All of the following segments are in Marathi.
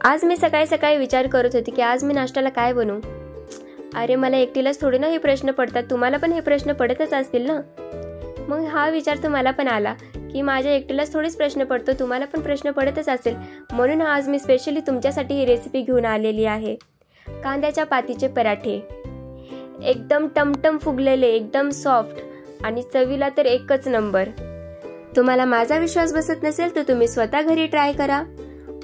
आज मी सकाळी सकाळी विचार करत होते की आज मी नाश्त्याला काय बनवू. अरे मला एकटीलाच थोडे ना हे प्रश्न पडतात, तुम्हाला पण हे प्रश्न पडतच असतील ना. मग हा विचार तर मला पण आला की माझ्या एकटीलाच थोडेच प्रश्न पडतो, तुम्हाला पण प्रश्न पडतच असेल. म्हणून आज मी स्पेशली तुमच्यासाठी ही रेसिपी घेऊन आलेली आहे. कांद्याच्या पातीचे पराठे, एकदम टमटम फुगलेले, एकदम सॉफ्ट आणि चवीला तर एकच नंबर. तुम्हाला माझा विश्वास बसत नसेल तर तुम्ही स्वतः घरी ट्राय करा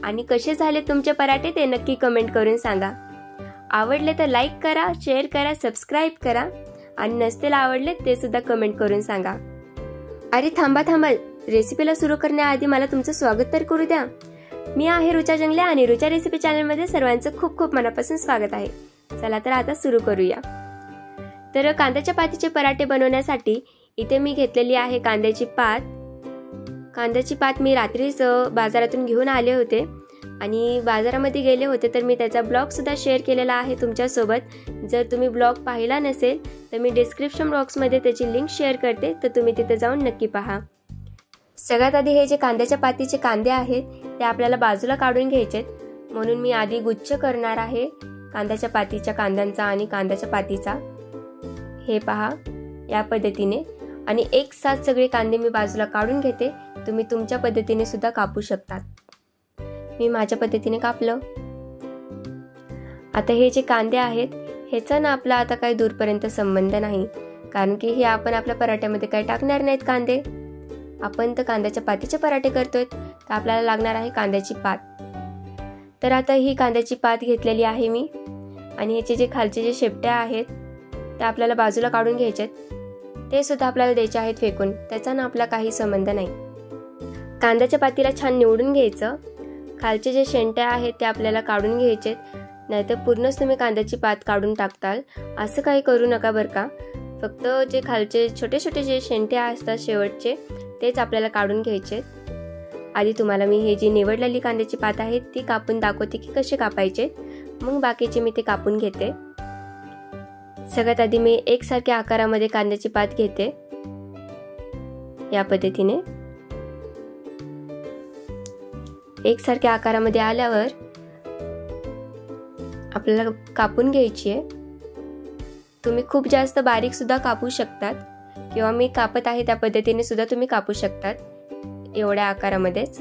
आणि कसे झाले तुमचे पराठे ते नक्की कमेंट करून सांगा. आवडले तर लाईक करा, शेअर करा, सबस्क्राईब करा आणि नसतील आवडले ते सुद्धा कमेंट करून सांगा. अरे थांबा, रेसिपीला सुरू करण्याआधी मला तुमचं स्वागत तर करू द्या. मी आहे रुचा जंगले आणि रुचा रेसिपी चॅनलमध्ये सर्वांचं खूप खूप मनापासून स्वागत आहे. चला तर आता सुरू करूया. तर कांद्याच्या पातीचे पराठे बनवण्यासाठी इथे मी घेतलेली आहे कांद्याची पात. कांद्याची पात मी रात्रीच बाजारातून घेऊन आले होते आणि बाजारामध्ये गेले होते तर मी त्याचा ब्लॉग सुद्धा शेअर केलेला आहे तुमच्यासोबत. जर तुम्ही ब्लॉग पाहिला नसेल तर मी डिस्क्रिप्शन बॉक्समध्ये त्याची लिंक शेअर करते, तर तुम्ही तिथे जाऊन नक्की पहा. सगळ्यात आधी हे जे कांद्याच्या पातीचे कांदे आहेत ते आपल्याला बाजूला काढून घ्यायचेत. म्हणून मी आधी गुच्छ करणार आहे कांद्याच्या पातीच्या कांद्यांचा आणि कांद्याच्या पातीचा. हे पहा या पद्धतीने. आणि एक साथ सगळे कांदे मी बाजूला काढून घेते. तुम्ही तुमच्या पद्धतीने सुद्धा कापू शकतात. मी माझ्या पद्धतीने कापलं. आता हे जे कांदे आहेत ह्याचा ना आपला आता काही दूरपर्यंत संबंध नाही, कारण की हे आपण आपल्या पराठ्यामध्ये काही टाकणार नाहीत कांदे. आपण तर कांद्याच्या पातीचे पराठे करतोय, तर आपल्याला लागणार आहे कांद्याची पात. तर आता ही कांद्याची पात घेतलेली आहे मी आणि ह्याचे जे खालचे जे शेपट्या आहेत ते आपल्याला बाजूला काढून घ्यायचेत. ते सुद्धा आपल्याला द्यायचे आहेत फेकून, त्याचा ना आपला काही संबंध नाही. कांद्याच्या पातीला छान निवडून घ्यायचं. खालचे जे शेंट्या आहेत ते आपल्याला काढून घ्यायचेत, नाहीतर पूर्णच तुम्ही कांद्याची पात काढून टाकताल. असं काही करू नका बरं का. फक्त जे खालचे छोटे छोटे जे शेंट्या असतात शेवटचे तेच आपल्याला काढून घ्यायचे. आधी तुम्हाला मी हे जी निवडलेली कांद्याची पात आहे ती कापून दाखवते की कसे कापायचे, मग बाकीचे मी ते कापून घेते. सगळ्यात आधी मी एकसारख्या आकारामध्ये कांद्याची पात घेते. या पद्धतीने एकसारख्या आकारामध्ये आल्यावर आपल्याला कापून घ्यायची आहे. तुम्ही खूप जास्त बारीक सुद्धा कापू शकतात किंवा मी कापत आहे त्या पद्धतीने सुद्धा तुम्ही कापू शकतात, एवढ्या आकारामध्येच.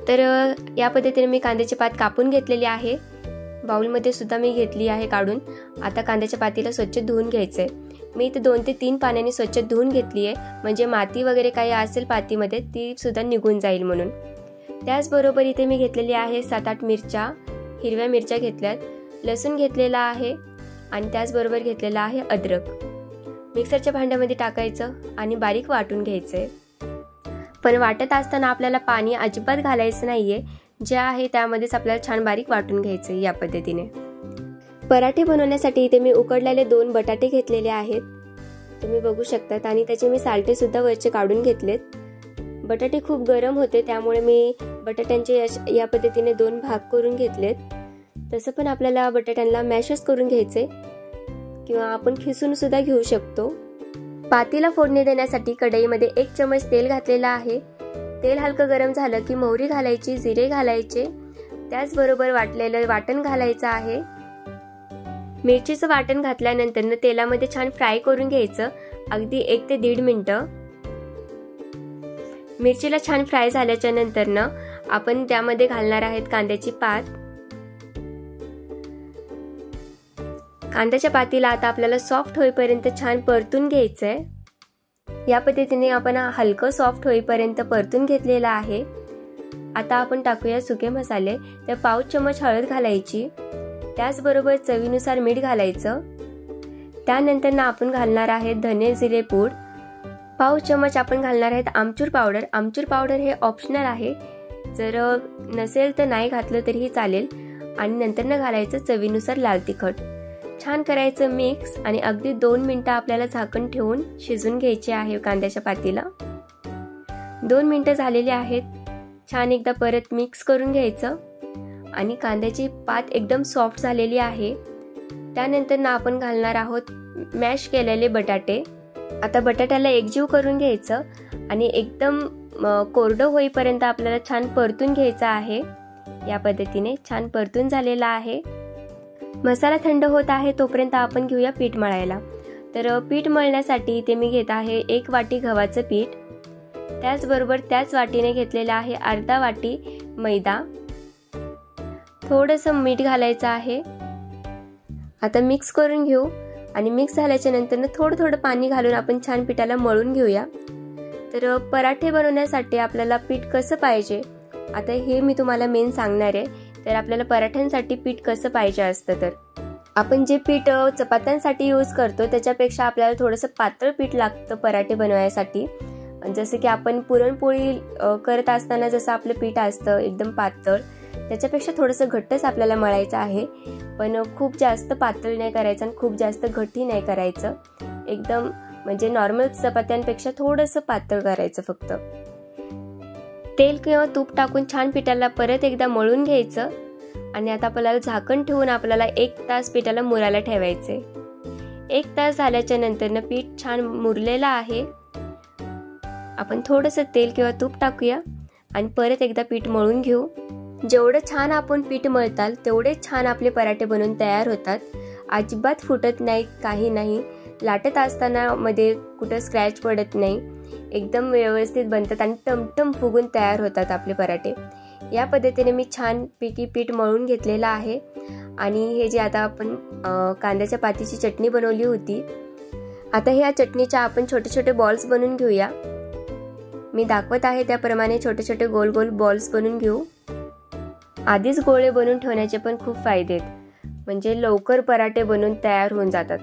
तर या पद्धतीने मी कांद्याची पात कापून घेतलेली आहे. बाउलमध्ये सुद्धा मी घेतली आहे काढून. आता कांद्याच्या पातीला स्वच्छ धुवून घ्यायचंय. मी इथे 2 ते 3 पाण्याने स्वच्छ धुवून घेतली आहे, म्हणजे माती वगैरे काही असेल पातीमध्ये ती सुद्धा निघून जाईल म्हणून. त्याचबरोबर इथे मी घेतलेली आहे 7-8 मिरच्या, हिरव्या मिरच्या घेतल्यात, लसूण घेतलेला आहे आणि त्याचबरोबर घेतलेला आहे अद्रक. मिक्सरच्या भांड्यामध्ये टाकायचं आणि बारीक वाटून घ्यायचंय. पण वाटत असताना आपल्याला पाणी अजिबात घालायचं नाहीये, जे आहे त्यामध्येच आपल्याला छान बारीक वाटून घ्यायचंय. या पद्धतीने पराठे बनवण्यासाठी इथे मी उकडलेले 2 बटाटे घेतलेले आहेत, तुम्ही बघू शकतात. आणि त्याचे मी सालटे सुद्धा वरचे काढून घेतलेत. बटाटे खूप गरम होते त्यामुळे मी बटाट्यांचे या पद्धतीने 2 भाग करून घेतलेत. तसं पण आपल्याला बटाट्यांना मॅशच करून घ्यायचे किंवा आपण खिसून सुद्धा घेऊ शकतो. पातीला फोडणी देण्यासाठी कढईमध्ये 1 चमच तेल घातलेला आहे. तेल हलकं गरम झालं की मोहरी घालायची, जिरे घालायचे, त्याचबरोबर वाटलेलं वाटण घालायचं आहे. मिरचीचं वाटण घातल्यानंतर तेलामध्ये छान फ्राय करून घ्यायचं, अगदी 1 ते 1.5 मिनिटं. मिरचीला छान फ्राय झाल्याच्या नंतर आपण त्यामध्ये घालणार आहेत कांद्याची पात. कांद्याच्या पातीला आता आपल्याला सॉफ्ट होईपर्यंत छान परतून घ्यायचंय. या पद्धतीने आपण हलकं सॉफ्ट होईपर्यंत परतून घेतलेला आहे. आता आपण टाकूया सुके मसाले. तर 1/2 चमच हळद घालायची, त्याचबरोबर चवीनुसार मीठ घालायचं. त्यानंतर आपण घालणार आहे धने जिरे पूड. 1/2 चमच आपण घालणार आहेत आमचूर पावडर. आमचूर पावडर हे ऑप्शनल आहे, जर नसेल तर नाही घातलं तरीही चालेल. आणि नंतर घालायचं चवीनुसार लाल तिखट. छान करायचं मिक्स आणि अगदी 2 मिनिटं आपल्याला झाकण ठेवून शिजून घ्यायचे आहे कांद्याच्या पातीला. 2 मिनिटं झालेली आहेत. छान एकदा परत मिक्स करून घ्यायचं आणि कांद्याची पात एकदम सॉफ्ट झालेली आहे. त्यानंतर आपण घालणार आहोत मॅश केलेले बटाटे. आता बटाट्याला एकजीव करून घ्यायचं आणि एकदम कोरडं होईपर्यंत आपल्याला छान परतून घ्यायचं आहे. या पद्धतीने छान परतून झालेला आहे। मसाला थंड होत आहे तोपर्यंत आपण घेऊया पीठ मळायला। तर पीठ मळण्यासाठी इथे मी घेत आहे 1 वाटी गव्हाचं पीठ, त्याचबरोबर त्याच वाटीने घेतलेला आहे अर्धा वाटी मैदा, थोडंसं मीठ घालायचं आहे। आता मिक्स करून घेऊ आणि मिक्स झाल्याच्या नंतर थोडं थोडं पाणी घालून आपण छान पिठाला मळून घेऊया। तर पराठे बनवण्यासाठी आपल्याला पीठ कसं पाहिजे आता हे मी तुम्हाला मेन सांगणार आहे। तर आपल्याला पराठ्यांसाठी पीठ कसं पाहिजे असतं, तर आपण जे पीठ चपात्यांसाठी यूज करतो त्याच्यापेक्षा आपल्याला थोडंसं पातळ पीठ लागतं पराठे बनवायसाठी। जसं की आपण पुरणपोळी करत असताना जसं आपलं पीठ असतं एकदम पातळ, त्याच्यापेक्षा थोडंसं घट्टच आपल्याला मळायचं आहे, पण खूप जास्त पातळ नाही करायचं आणि खूप जास्त घट्टही नाही करायचं। एकदम म्हणजे नॉर्मल चपात्यांपेक्षा थोडंसं पातळ करायचं फक्त। तेल किंवा तूप टाकून छान पिठाला परत एकदा मळून घ्यायचं आणि आता आपल्याला झाकण ठेवून आपल्याला 1 तास पिठाला मुरायला ठेवायचे। 1 तास झाल्याच्या नंतर पीठ छान मुरलेलं आहे। आपण थोडंसं तेल किंवा तूप टाकूया आणि परत एकदा पीठ मळून घेऊ। जेवढं छान आपण पीठ मळताल तेवढे छान आपले पराठे बनवून तयार होतात। अजिबात फुटत नाही, काही नाही, लाटत असताना मध्ये कुठं स्क्रॅच पडत नाही, एकदम व्यवस्थित बनतात आणि टमटम फुगून तयार होतात आपले पराठे। या पद्धतीने मी छानपैकी पीठ मळून घेतलेलं आहे। आणि हे जे आता आपण कांद्याच्या पातीची चटणी बनवली होती, आता ह्या चटणीच्या आपण छोटे छोटे बॉल्स बनवून घेऊया। मी दाखवत आहे त्याप्रमाणे छोटे छोटे गोल गोल बॉल्स बनवून घेऊ। आधीच गोळे बनवून ठेवण्याचे पण खूप फायदे आहेत, म्हणजे लवकर पराठे बनवून तयार होऊन जातात,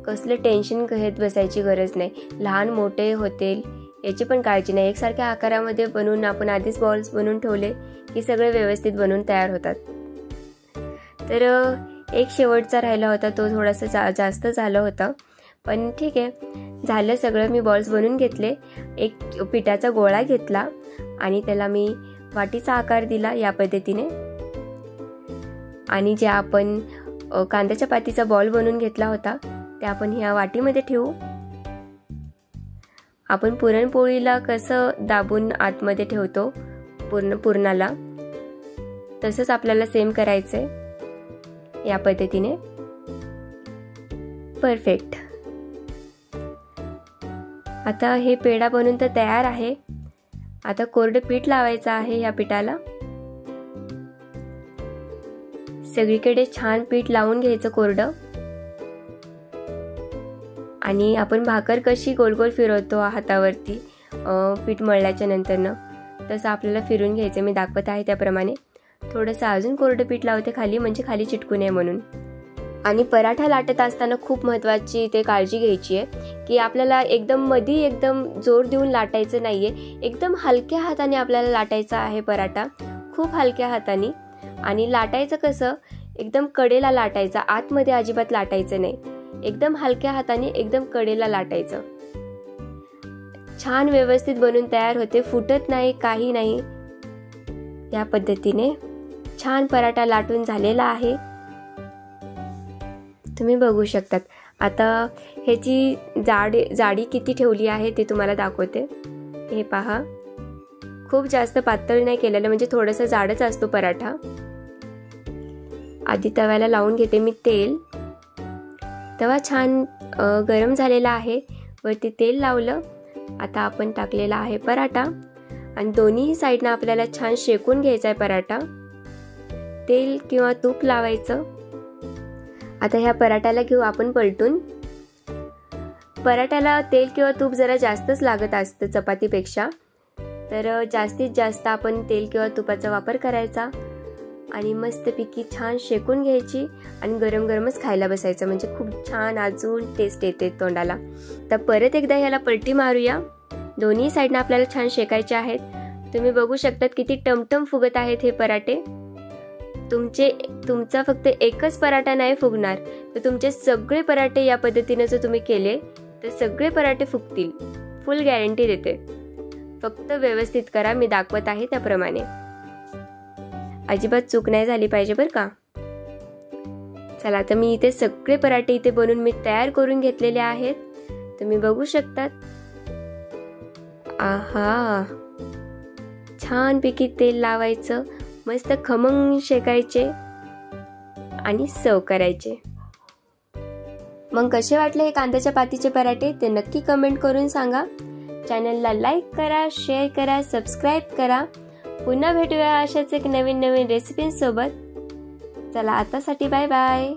कसले टेन्शन घेत बसायची गरज नाही, लहान मोठे होतील याची पण काळजी नाही। एकसारख्या आकारामध्ये बनवून आपण आधीच बॉल्स बनवून ठेवले की सगळे व्यवस्थित बनवून तयार होतात। तर एक शेवटचा राहिला होता, तो थोडासा जास्त झाला होता, पण ठीक आहे, झालं सगळं। मी बॉल्स बनवून घेतले, एक पिठाचा गोळा घेतला आणि त्याला मी वाटीचा आकार दिला या पद्धतीने, आणि जे आपण कांद्याच्या पातीचा बॉल बनवून घेतला होता ते आपण ह्या वाटीमध्ये ठेवू। आपण पुरणपोळीला कसं दाबून आतमध्ये ठेवतो पुरणाला, तसंच आपल्याला सेम करायचंय या पद्धतीने। परफेक्ट। आता हे पेढा बनवून तर तयार आहे। आता कोरडं पीठ लावायचं आहे या पिठाला, सगळीकडे छान पीठ लावून घ्यायचं कोरडं। आणि आपण भाकर कशी गोल गोल फिरवतो हातावरती पीठ मळल्याच्या नंतर तसं आपल्याला फिरून घ्यायचं। मी दाखवत आहे त्याप्रमाणे थोडंसं अजून कोरडं पीठ लावते खाली, म्हणजे खाली चिटकू नये म्हणून। आणि पराठा लाटत असताना खूप महत्त्वाची ते काळजी घ्यायची आहे की आपल्याला एकदम जोर देऊन लाटायचं नाहीये, एकदम हलक्या हाताने आपल्याला लाटायचा आहे पराठा, खूप हलक्या हाताने। आणि लाटायचं कसं, एकदम कडेला लाटायचा, आतमध्ये अजिबात लाटायचं नाही, एकदम हलक्या हाताने एकदम कडेला लाटायचं। छान व्यवस्थित बनून तयार होते, फुटत नाही, काही नाही। या पद्धतीने छान पराठा लाटून झालेला आहे, तुम्ही बघू शकतात। आता ह्याची जाडी किती ठेवली आहे ते तुम्हाला दाखवते। हे पहा, खूप जास्त पातळ नाही केलेलं, म्हणजे थोडंसं जाडच असतो पराठा। आधी तव्याला लावून घेते मी तेल, तवा छान गरम झालेला आहे, वरती तेल लावलं। आता आपण टाकलेला आहे पराठा आणि दोन्ही साईडनं आपल्याला छान शेकून घ्यायचा आहे पराठा, तेल किंवा तूप लावायचं। आता ह्या पराठ्याला घेऊ आपण पलटून। पराठ्याला तेल किंवा तूप जरा जास्तच लागत असतं चपातीपेक्षा, तर जास्तीत जास्त आपण तेल किंवा तुपाचा वापर करायचा आणि मस्तपैकी छान शेकून घ्यायची आणि गरम गरमच खायला बसायचं, म्हणजे खूप छान अजून टेस्ट येते तोंडाला। तर परत एकदा ह्याला पलटी मारूया, दोन्ही साईडनं आपल्याला छान शेकायचे आहेत। तुम्ही बघू शकतात किती टमटम फुगत आहेत हे पराठे। तुमचा फक्त एकच पराठा नाही फुगणार, तर तुमचे सगळे पराठे या पद्धतीने जर तुम्ही केले तर सगळे पराठे फुगतील, फुल गॅरंटी देते। फक्त व्यवस्थित करा, मी दाखवत आहे त्याप्रमाणे, अजिबात चूक नाही झाली पाहिजे बरं का। चला, आता मी इथे सगळे पराठे इथे बनवून मी तयार करून घेतलेले आहेत, तुम्ही बघू शकतात। आहा, छानपैकी तेल लावायचं मस्त खमंग शेकायचे आणि सर्व करायचे. मग कसे वाटले हे कांद्याच्या पातीचे पराठे ते नक्की कमेंट करून सांगा. चॅनलला लाईक करा, शेअर करा, सबस्क्राईब करा. पुन्हा भेटूया अशाच एक नवीन रेसिपींसोबत. चला आतासाठी बाय बाय.